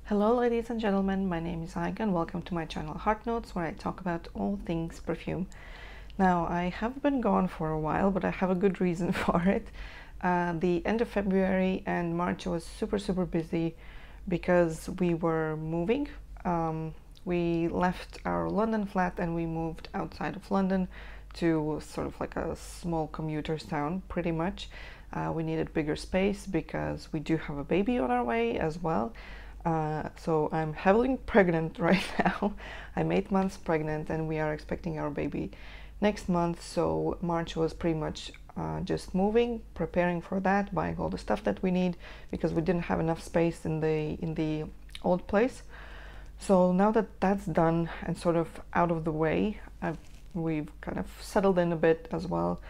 Hello ladies and gentlemen, my name is Aiga and welcome to my channel Heart Notes, where I talk about all things perfume. Now, I have been gone for a while, but I have a good reason for it. The end of February and March was super busy because we were moving. We left our London flat and we moved outside of London to sort of like a small commuter's town, pretty much. We needed bigger space because we do have a baby on our way as well. So I'm heavily pregnant right now. I'm 8 months pregnant and we are expecting our baby next month. So March was pretty much just moving, preparing for that, buying all the stuff that we need because we didn't have enough space in the old place. So now that that's done and sort of out of the way, we've kind of settled in a bit as well.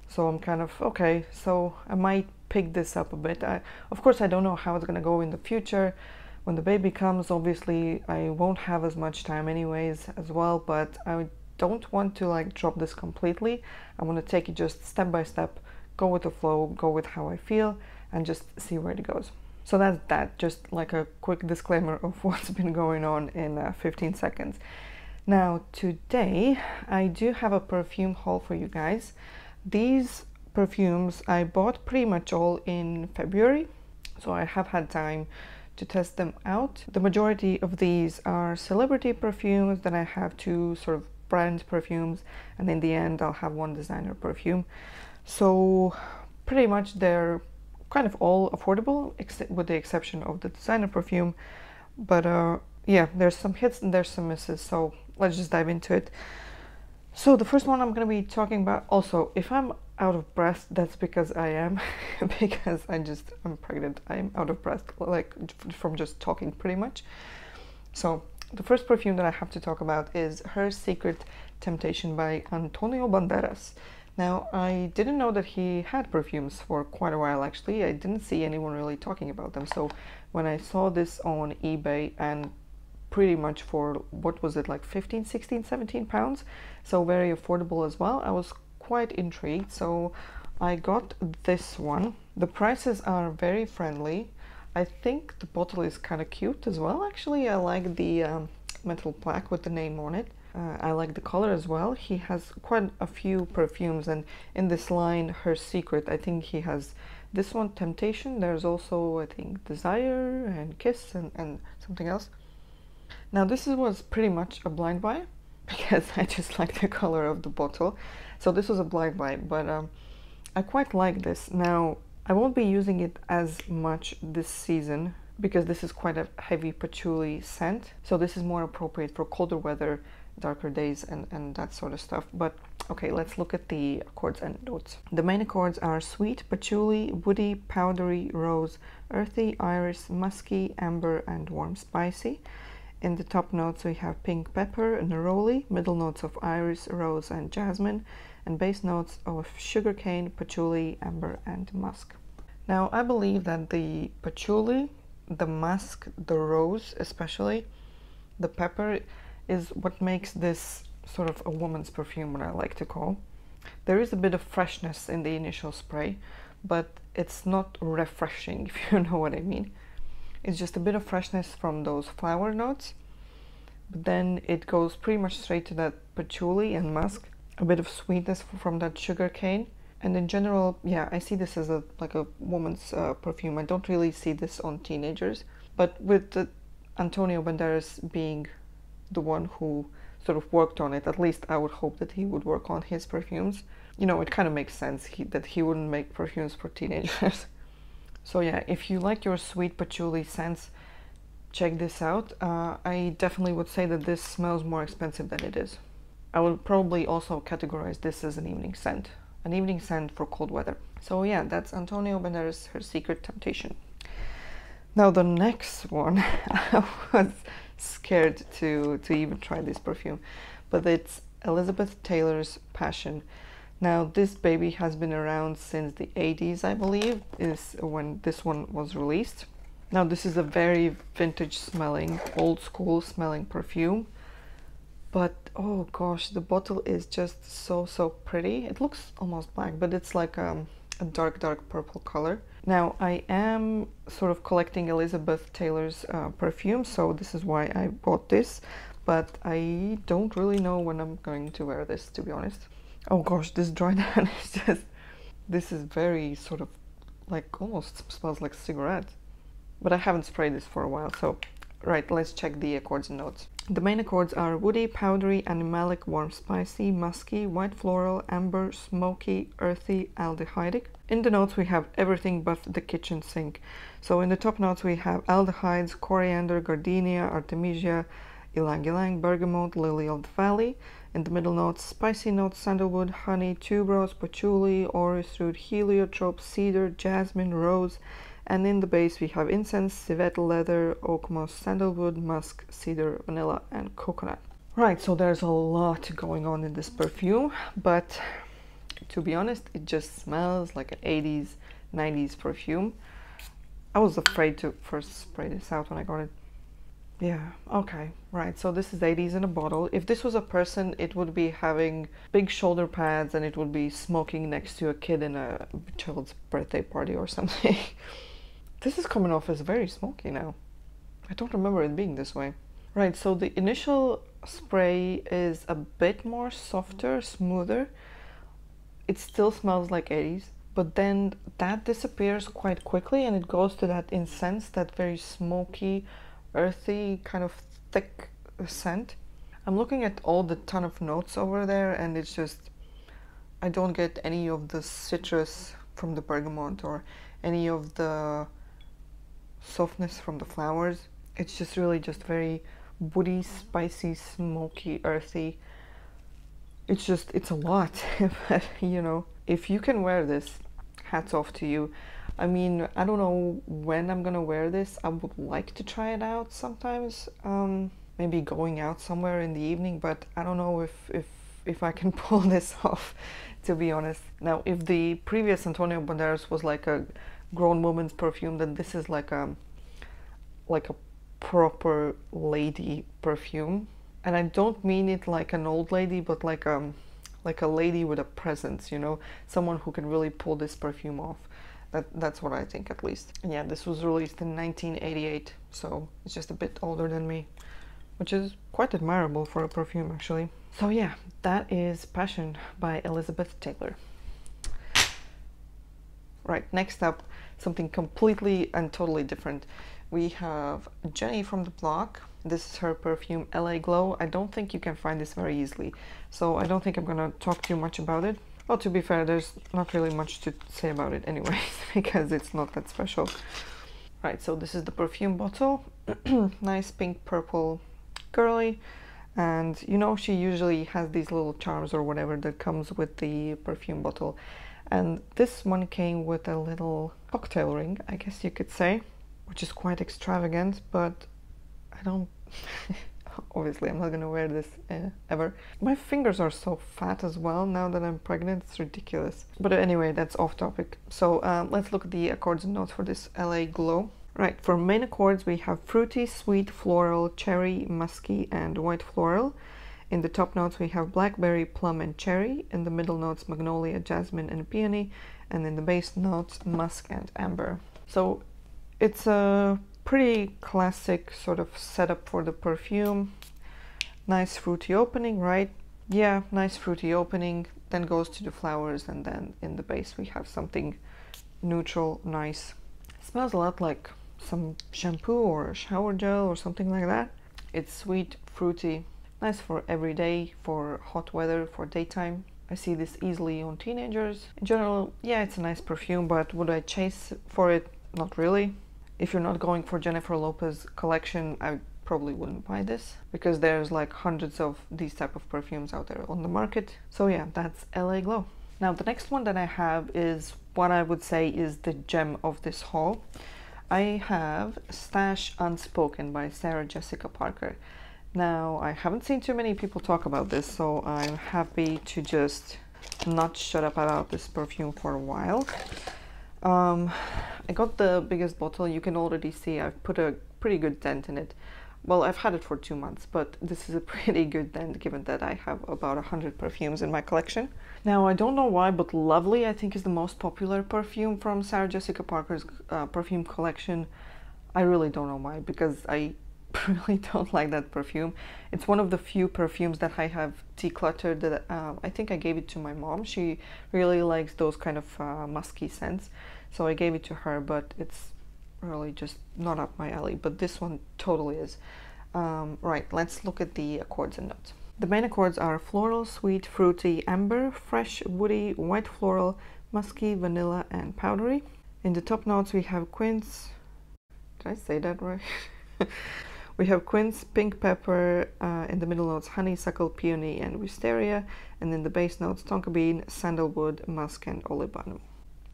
So I'm kind of okay. So I might pick this up a bit. Of course, I don't know how it's gonna go in the future. When the baby comes, obviously I won't have as much time anyways as well, but I don't want to like drop this completely. I want to take it just step by step, go with the flow, go with how I feel, and just see where it goes. So that's that, just like a quick disclaimer of what's been going on in 15 seconds. Now today I do have a perfume haul for you guys. These perfumes I bought pretty much all in February, so I have had time to test them out. The majority of these are celebrity perfumes, then I have two sort of brand perfumes, and in the end I'll have one designer perfume. So pretty much they're kind of all affordable, with the exception of the designer perfume. But yeah, there's some hits and there's some misses, so let's just dive into it. So the first one I'm going to be talking about, also, if I'm out of breath, that's because I am, because I'm pregnant. I'm out of breath, like from just talking pretty much. So the first perfume that I have to talk about is Her Secret Temptation by Antonio Banderas. Now, I didn't know that he had perfumes for quite a while, actually. I didn't see anyone really talking about them. So when I saw this on eBay, and pretty much for, what was it, like 15, 16, 17 pounds, so very affordable as well, I was quite intrigued, so I got this one. The prices are very friendly. I think the bottle is kind of cute as well, actually. I like the metal plaque with the name on it. I like the color as well. He has quite a few perfumes, and in this line, Her Secret, I think he has this one, Temptation. There's also, I think, Desire and Kiss and something else. Now this was pretty much a blind buy because I just like the color of the bottle. So this was a blind buy, but I quite like this. Now I won't be using it as much this season because this is quite a heavy patchouli scent. So this is more appropriate for colder weather, darker days and that sort of stuff. But okay, let's look at the accords and notes. The main accords are sweet, patchouli, woody, powdery, rose, earthy, iris, musky, amber and warm spicy. In the top notes we have pink pepper, neroli, middle notes of iris, rose and jasmine, and base notes of sugarcane, patchouli, amber and musk. Now I believe that the patchouli, the musk, the rose especially, the pepper is what makes this sort of a woman's perfume, what I like to call. There is a bit of freshness in the initial spray, but it's not refreshing, if you know what I mean. It's just a bit of freshness from those flower notes, but then it goes pretty much straight to that patchouli and musk, a bit of sweetness from that sugar cane. And in general, yeah, I see this as like a woman's perfume. I don't really see this on teenagers, but with Antonio Banderas being the one who sort of worked on it, at least I would hope that he would work on his perfumes. You know, it kind of makes sense that he wouldn't make perfumes for teenagers. So yeah, if you like your sweet patchouli scents, check this out. I definitely would say that this smells more expensive than it is. I would probably also categorize this as an evening scent for cold weather. So yeah, that's Antonio Banderas' Her Secret Temptation. Now the next one, I was scared to even try this perfume, but it's Elizabeth Taylor's Passion. Now this baby has been around since the 80s, I believe, is when this one was released. Now this is a very vintage smelling, old school smelling perfume, but oh gosh, the bottle is just so pretty. It looks almost black, but it's like a dark purple color. Now, I am sort of collecting Elizabeth Taylor's perfume, so this is why I bought this, but I don't really know when I'm going to wear this, to be honest. Oh gosh, this dry down is just... This is very sort of like almost smells like cigarette. But I haven't sprayed this for a while, so... Right, let's check the accords and notes. The main accords are woody, powdery, animalic, warm, spicy, musky, white floral, amber, smoky, earthy, aldehydic. In the notes we have everything but the kitchen sink. So in the top notes we have aldehydes, coriander, gardenia, artemisia, ylang ylang, bergamot, lily of the valley. In the middle notes, spicy notes, sandalwood, honey, tuberose, patchouli, orris root, heliotrope, cedar, jasmine, rose. And in the base we have incense, civet, leather, oak moss, sandalwood, musk, cedar, vanilla, and coconut. Right, so there's a lot going on in this perfume, but to be honest, it just smells like an 80s, 90s perfume. I was afraid to first spray this out when I got it. Yeah, okay, right, so this is 80s in a bottle. If this was a person, it would be having big shoulder pads and it would be smoking next to a kid in a child's birthday party or something. This is coming off as very smoky now. I don't remember it being this way. Right, so the initial spray is a bit more softer, smoother. It still smells like 80s, but then that disappears quite quickly and it goes to that incense, that very smoky, earthy, kind of thick scent. I'm looking at all the ton of notes over there and it's just, I don't get any of the citrus from the bergamot or any of the softness from the flowers. It's just really just very woody, spicy, smoky, earthy. It's just, it's a lot. But you know, if you can wear this, hats off to you. I mean, I don't know when I'm gonna wear this. I would like to try it out sometimes, maybe going out somewhere in the evening, but I don't know if I can pull this off, to be honest. Now, if the previous Antonio Banderas was like a grown woman's perfume, then this is like a proper lady perfume. And I don't mean it like an old lady, but like a lady with a presence, you know, someone who can really pull this perfume off. That's what I think, at least. And yeah, this was released in 1988, so it's just a bit older than me, which is quite admirable for a perfume, actually. So yeah, that is Passion by Elizabeth Taylor. Right, next up, something completely and totally different. We have Jenny from the block. This is her perfume LA Glow. I don't think you can find this very easily, so I don't think I'm gonna talk too much about it. Well, to be fair, there's not really much to say about it anyways, because it's not that special. Right, so this is the perfume bottle. Nice pink purple girly. And you know, she usually has these little charms or whatever that comes with the perfume bottle. And this one came with a little cocktail ring, I guess you could say, which is quite extravagant, but I don't... Obviously, I'm not gonna wear this ever. My fingers are so fat as well now that I'm pregnant, it's ridiculous. But anyway, that's off topic. So let's look at the accords and notes for this LA Glow. Right, for main accords we have fruity, sweet, floral, cherry, musky, and white floral. In the top notes we have blackberry, plum, and cherry. In the middle notes magnolia, jasmine, and peony. And in the base notes musk and amber. So it's a pretty classic sort of setup for the perfume. Nice fruity opening, right? Yeah, nice fruity opening. Then goes to the flowers, and then in the base we have something neutral, nice. Smells a lot like some shampoo or a shower gel or something like that. It's sweet, fruity. Nice for every day, for hot weather, for daytime. I see this easily on teenagers. In general, yeah, it's a nice perfume, but would I chase for it? Not really. If you're not going for Jennifer Lopez collection, I probably wouldn't buy this, because there's like hundreds of these type of perfumes out there on the market. So yeah, that's LA Glow. Now the next one that I have is what I would say is the gem of this haul. I have Stash Unspoken by Sarah Jessica Parker. Now, I haven't seen too many people talk about this, so I'm happy to just not shut up about this perfume for a while. I got the biggest bottle. You can already see I've put a pretty good dent in it. Well, I've had it for 2 months, but this is a pretty good then, given that I have about 100 perfumes in my collection. Now, I don't know why, but Lovely, I think, is the most popular perfume from Sarah Jessica Parker's perfume collection. I really don't know why, because I really don't like that perfume. It's one of the few perfumes that I have decluttered that I think I gave it to my mom. She really likes those kind of musky scents, so I gave it to her, but it's really just not up my alley. But this one totally is. Right, let's look at the accords and notes. The main accords are floral, sweet, fruity, amber, fresh, woody, white floral, musky, vanilla, and powdery. In the top notes we have quince. Did I say that right? We have quince, pink pepper, in the middle notes honeysuckle, peony, and wisteria, and in the base notes tonka bean, sandalwood, musk, and olibanum.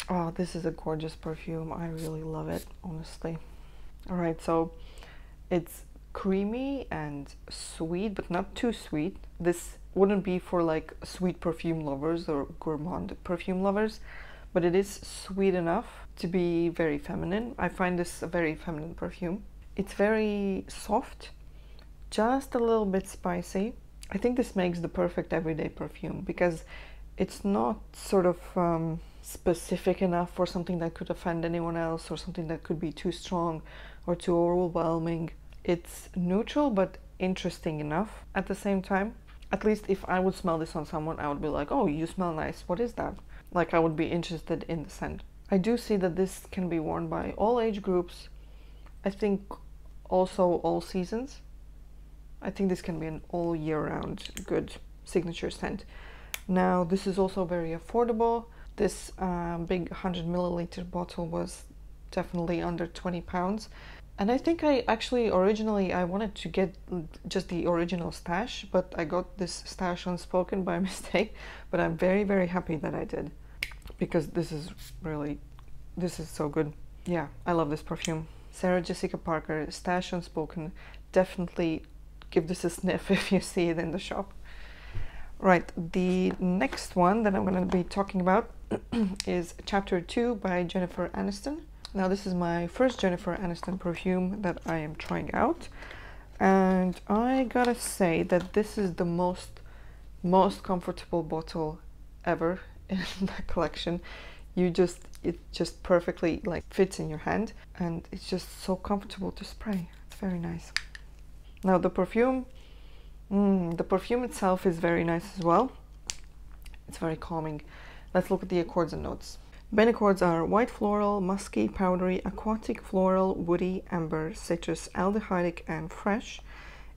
Oh, this is a gorgeous perfume. I really love it, honestly. Alright, so it's creamy and sweet, but not too sweet. This wouldn't be for like sweet perfume lovers or gourmand perfume lovers, but it is sweet enough to be very feminine. I find this a very feminine perfume. It's very soft, just a little bit spicy. I think this makes the perfect everyday perfume because it's not sort of specific enough for something that could offend anyone else or something that could be too strong or too overwhelming. It's neutral but interesting enough at the same time. At least if I would smell this on someone, I would be like, oh, you smell nice, what is that? Like, I would be interested in the scent. I do see that this can be worn by all age groups. I think also all seasons. I think this can be an all year round good signature scent. Now, this is also very affordable. This big 100 milliliter bottle was definitely under £20. And I think I actually originally I wanted to get just the original stash, but I got this stash unspoken by mistake. But I'm very, very happy that I did, because this is so good. Yeah, I love this perfume. Sarah Jessica Parker, stash unspoken. Definitely give this a sniff if you see it in the shop. Right, the next one that I'm going to be talking about is Chapter 2 by Jennifer Aniston. Now, this is my first Jennifer Aniston perfume that I am trying out, and I gotta say that this is the most comfortable bottle ever in the collection. It just perfectly like fits in your hand, and it's just so comfortable to spray. It's very nice. Now, the perfume itself is very nice as well. It's very calming. Let's look at the accords and notes. Main accords are white floral, musky, powdery, aquatic, floral, woody, amber, citrus, aldehydic, and fresh.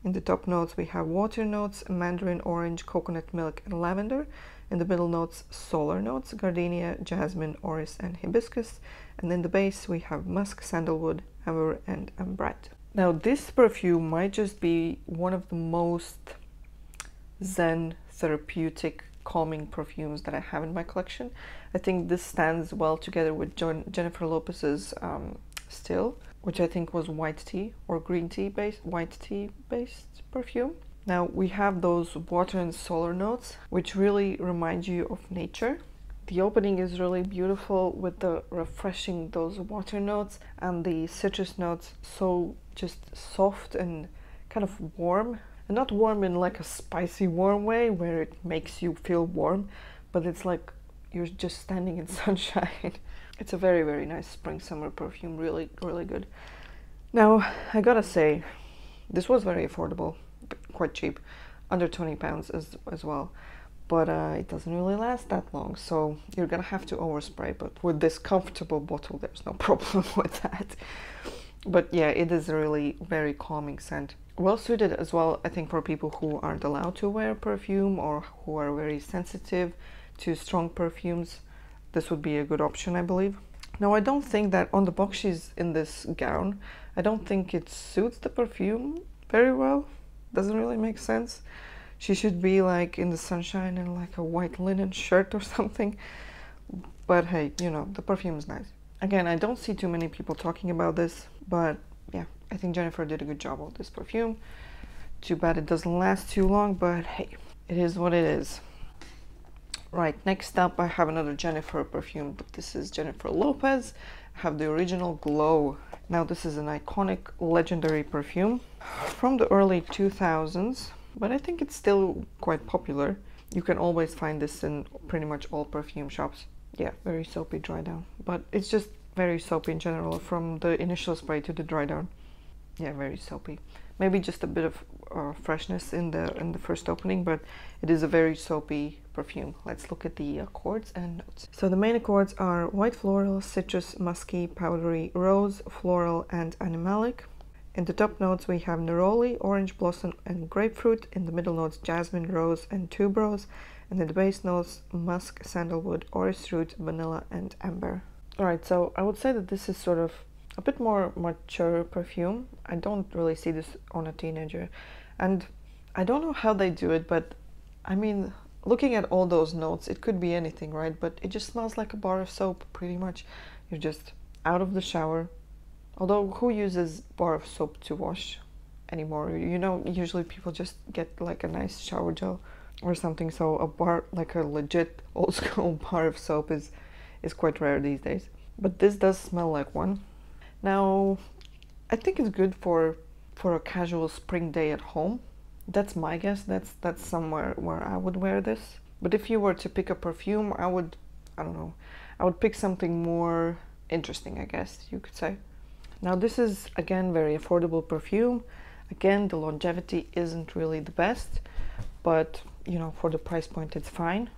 In the top notes we have water notes, mandarin, orange, coconut milk, and lavender. In the middle notes, solar notes, gardenia, jasmine, orris, and hibiscus. And in the base we have musk, sandalwood, amber, and ambret. Now, this perfume might just be one of the most zen, therapeutic, calming perfumes that I have in my collection. I think this stands well together with Jennifer Lopez's Still, which I think was white tea or green tea based, white tea based perfume. Now, we have those water and solar notes, which really remind you of nature. The opening is really beautiful with the refreshing those water notes and the citrus notes, so just soft and kind of warm. And not warm in like a spicy warm way where it makes you feel warm, but it's like you're just standing in sunshine. It's a very, very nice spring summer perfume, really, really good. Now, I gotta say, this was very affordable, quite cheap, under £20 as well. But it doesn't really last that long, so you're gonna have to overspray. But with this comfortable bottle, there's no problem with that. But yeah, it is a really very calming scent. Well suited as well, I think, for people who aren't allowed to wear perfume or who are very sensitive to strong perfumes. This would be a good option, I believe. Now, I don't think that on the box she's in this gown. I don't think it suits the perfume very well. Doesn't really make sense. She should be like in the sunshine in like a white linen shirt or something. But hey, you know, the perfume is nice. Again, I don't see too many people talking about this, but yeah, I think Jennifer did a good job with this perfume. Too bad it doesn't last too long, but hey, it is what it is. Right, next up I have another Jennifer perfume, but this is Jennifer Lopez. I have the original Glow Now this is an iconic, legendary perfume from the early 2000s, but I think it's still quite popular. You can always find this in pretty much all perfume shops. Yeah, very soapy dry down, but it's just very soapy in general, from the initial spray to the dry down. Yeah, very soapy. Maybe just a bit of freshness in the first opening, but it is a very soapy perfume. Let's look at the accords and notes. So the main accords are white floral, citrus, musky, powdery, rose, floral, and animalic. In the top notes we have neroli, orange blossom, and grapefruit. In the middle notes jasmine, rose, and tuberose. And in the base notes musk, sandalwood, orris root, vanilla, and amber. Alright, so I would say that this is sort of a bit more mature perfume. I don't really see this on a teenager, and I don't know how they do it, but I mean, looking at all those notes, it could be anything, right? But it just smells like a bar of soap, pretty much. You're just out of the shower. Although, who uses bar of soap to wash anymore? You know, usually people just get like a nice shower gel or something, so a bar, like a legit old school bar of soap is quite rare these days. But this does smell like one. Now, I think it's good for a casual spring day at home. That's my guess. That's somewhere where I would wear this. But if you were to pick a perfume, I don't know, I would pick something more interesting, I guess you could say. Now this is, again, very affordable perfume. Again, the longevity isn't really the best, but you know, for the price point it's fine.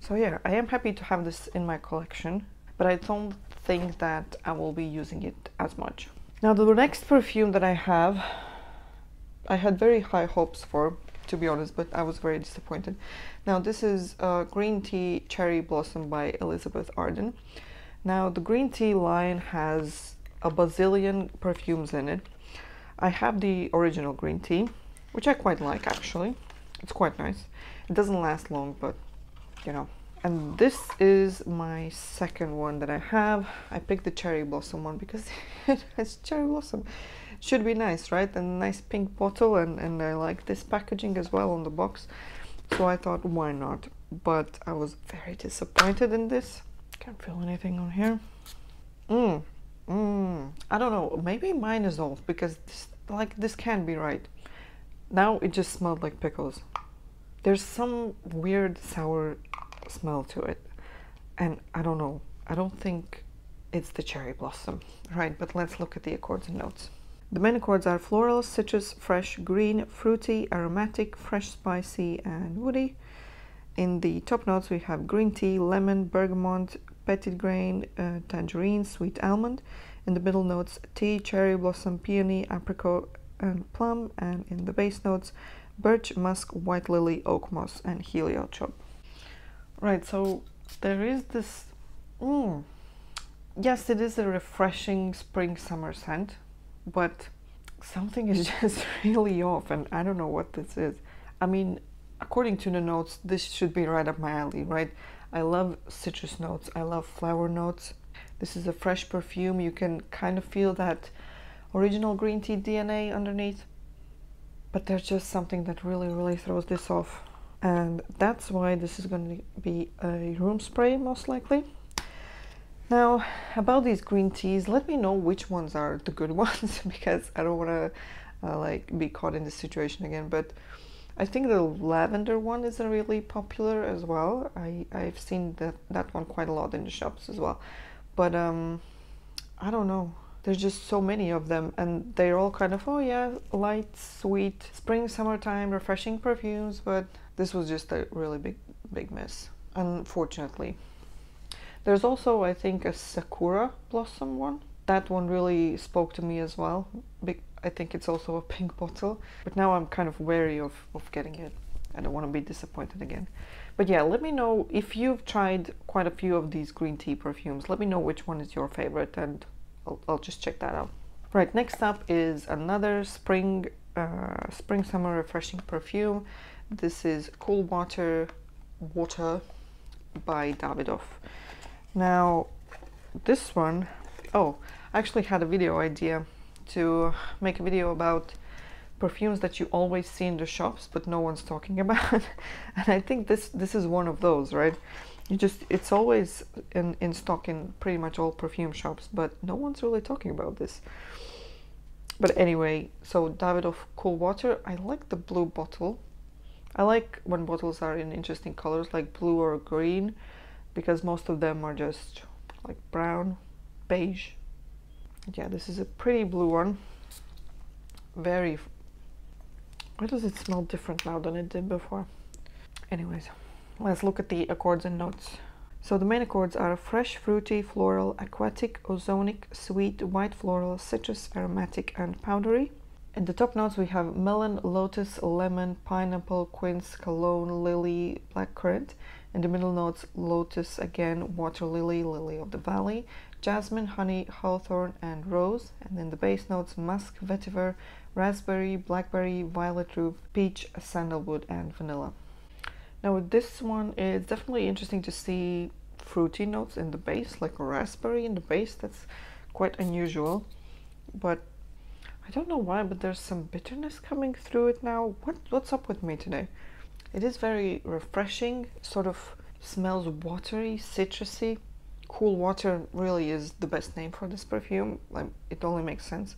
So yeah, I am happy to have this in my collection, but I don't think that I will be using it as much. Now the next perfume that I have, I had very high hopes for, to be honest, but I was very disappointed. Now this is Green Tea Cherry Blossom by Elizabeth Arden. Now the green tea line has a bazillion perfumes in it. I have the original green tea, which I quite like actually. It's quite nice. It doesn't last long, but you know. And this is my second one that I have. I picked the cherry blossom one because it's cherry blossom. Should be nice, right? And a nice pink bottle, and I like this packaging as well on the box. So I thought, why not? But I was very disappointed in this. Can't feel anything on here. I don't know, maybe mine is off, because this can't be right. Now it just smelled like pickles. There's some weird sour smell to it, and I don't know, I don't think it's the cherry blossom, right? But let's look at the accords and notes. The main accords are floral, citrus, fresh, green, fruity, aromatic, fresh, spicy, and woody. In the top notes we have green tea, lemon, bergamot, petit grain, tangerine, sweet almond. In the middle notes tea, cherry blossom, peony, apricot, and plum. And in the base notes birch, musk, white lily, oak moss, and heliotrope. Right, so there is this, yes, it is a refreshing spring summer scent, but something is just really off, and I don't know what this is. I mean, according to the notes, this should be right up my alley, right? I love citrus notes, I love flower notes. This is a fresh perfume. You can kind of feel that original green tea DNA underneath, but there's just something that really throws this off. And that's why this is going to be a room spray, most likely. Now, about these green teas, let me know which ones are the good ones, because I don't want to like be caught in this situation again. But I think the lavender one is a really popular as well. I've seen that one quite a lot in the shops as well. But I don't know. There's just so many of them, and they're all kind of, oh yeah, light, sweet, spring, summertime, refreshing perfumes, but this was just a really big miss, unfortunately. There's also, I think, a Sakura Blossom one. That one really spoke to me as well. I think it's also a pink bottle, but now I'm kind of wary of getting it. I don't want to be disappointed again. But yeah, let me know if you've tried quite a few of these green tea perfumes. Let me know which one is your favorite, and I'll just check that out. Right, next up is another spring summer refreshing perfume. This is Cool Water by Davidoff. Now this one, I actually had a video idea to make a video about perfumes that you always see in the shops but no one's talking about. And I think this is one of those, right? It's always in stock in pretty much all perfume shops, but no one's really talking about this. But anyway, so Davidoff Cool Water. I like the blue bottle. I like when bottles are in interesting colors like blue or green, because most of them are just like brown, beige. Yeah, this is a pretty blue one. Very... Why does it smell different now than it did before? Anyways, let's look at the accords and notes. So the main accords are fresh, fruity, floral, aquatic, ozonic, sweet, white floral, citrus, aromatic, and powdery. In the top notes we have melon, lotus, lemon, pineapple, quince, cologne, lily, blackcurrant. In the middle notes, lotus again, water lily, lily of the valley, jasmine, honey, hawthorn, and rose. And in the base notes, musk, vetiver, raspberry, blackberry, violet roof, peach, sandalwood, and vanilla. Now with this one, it's definitely interesting to see fruity notes in the base, like a raspberry in the base. That's quite unusual, but I don't know why, but there's some bitterness coming through it now. What's up with me today? It is very refreshing, sort of smells watery, citrusy. Cool Water really is the best name for this perfume. Like, it only makes sense.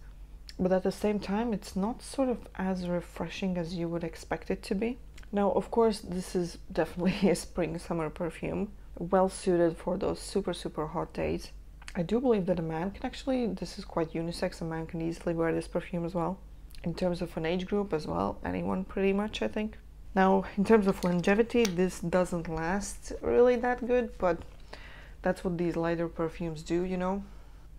But at the same time, it's not sort of as refreshing as you would expect it to be. Now, of course, this is definitely a spring-summer perfume, well suited for those super hot days. I do believe that a man can actually, this is quite unisex, a man can easily wear this perfume as well. In terms of an age group as well, anyone pretty much, I think. Now, in terms of longevity, this doesn't last really that good, but that's what these lighter perfumes do, you know.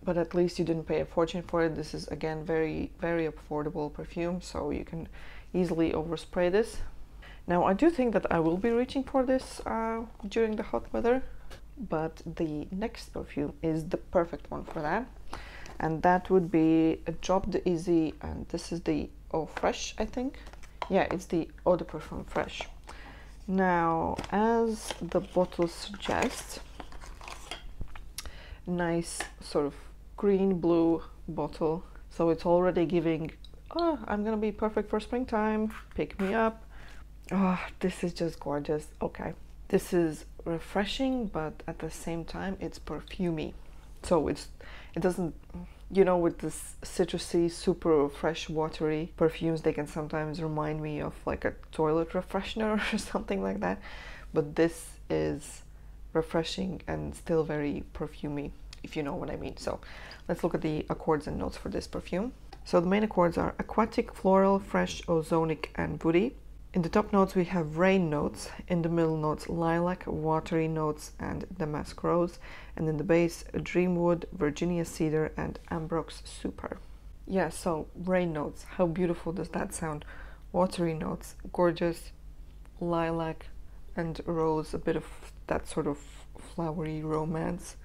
But at least you didn't pay a fortune for it. This is, again, very affordable perfume, so you can easily overspray this. Now, I do think that I will be reaching for this during the hot weather, but the next perfume is the perfect one for that, and that would be a Job de Easy, and this is the Eau Fraiche, I think. Yeah, it's the Eau de Parfum Fraiche. Now, as the bottle suggests, nice sort of green blue bottle, so it's already giving, oh, I'm gonna be perfect for springtime, pick me up. Oh, this is just gorgeous. Okay, this is refreshing, but at the same time it's perfumey, so it doesn't, you know, with this citrusy, super fresh, watery perfumes, they can sometimes remind me of like a toilet refreshener or something like that, but this is refreshing and still very perfumey, if you know what I mean. So let's look at the accords and notes for this perfume. So the main accords are aquatic, floral, fresh, ozonic, and woody. In the top notes we have rain notes, in the middle notes lilac, watery notes, and damask rose, and in the base dreamwood, Virginia cedar, and ambrox super. Yeah, so rain notes, how beautiful does that sound? Watery notes, gorgeous, lilac and rose, a bit of that sort of flowery romance.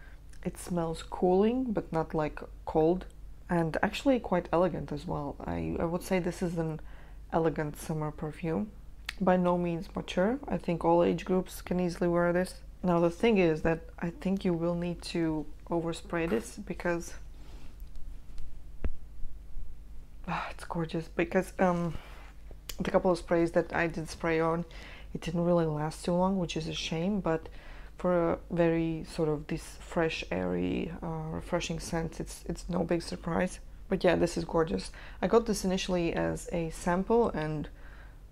It smells cooling, but not like cold, and actually quite elegant as well. I would say this is an elegant summer perfume. By no means mature. I think all age groups can easily wear this. Now the thing is that I think you will need to overspray this, because it's gorgeous, because the couple of sprays that I did spray on, it didn't really last too long, which is a shame, but for a very sort of this fresh, airy, refreshing scent, it's no big surprise. But yeah, this is gorgeous. I got this initially as a sample, and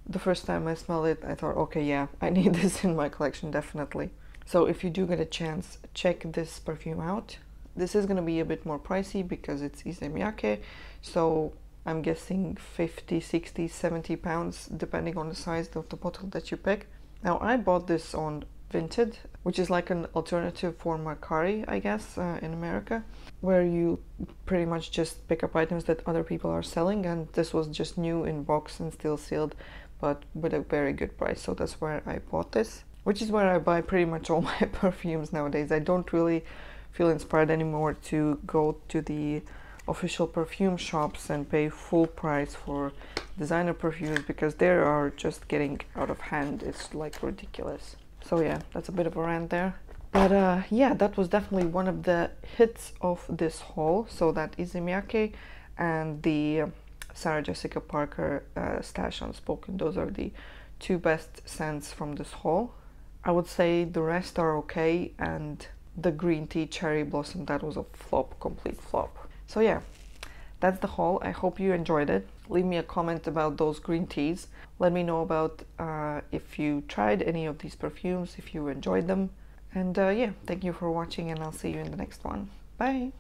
the first time I smelled it, I thought, okay, yeah, I need this in my collection, definitely. So if you do get a chance, check this perfume out. This is gonna be a bit more pricey because it's Ise Miyake, so I'm guessing 50, 60, 70 pounds, depending on the size of the bottle that you pick. Now, I bought this on Vinted, which is like an alternative for Mercari, I guess, in America, where you pretty much just pick up items that other people are selling, and this was just new in box and still sealed, but with a very good price. So that's where I bought this, which is where I buy pretty much all my perfumes nowadays. I don't really feel inspired anymore to go to the official perfume shops and pay full price for designer perfumes, because they are just getting out of hand. It's like ridiculous. So yeah, that's a bit of a rant there. But yeah, that was definitely one of the hits of this haul. So that is Ise Miyake and the Sarah Jessica Parker Stash Unspoken. Those are the two best scents from this haul. I would say the rest are okay, and the green tea cherry blossom, that was a flop, complete flop. So yeah, that's the haul. I hope you enjoyed it. Leave me a comment about those green teas. Let me know about if you tried any of these perfumes, if you enjoyed them. And yeah, thank you for watching, and I'll see you in the next one. Bye!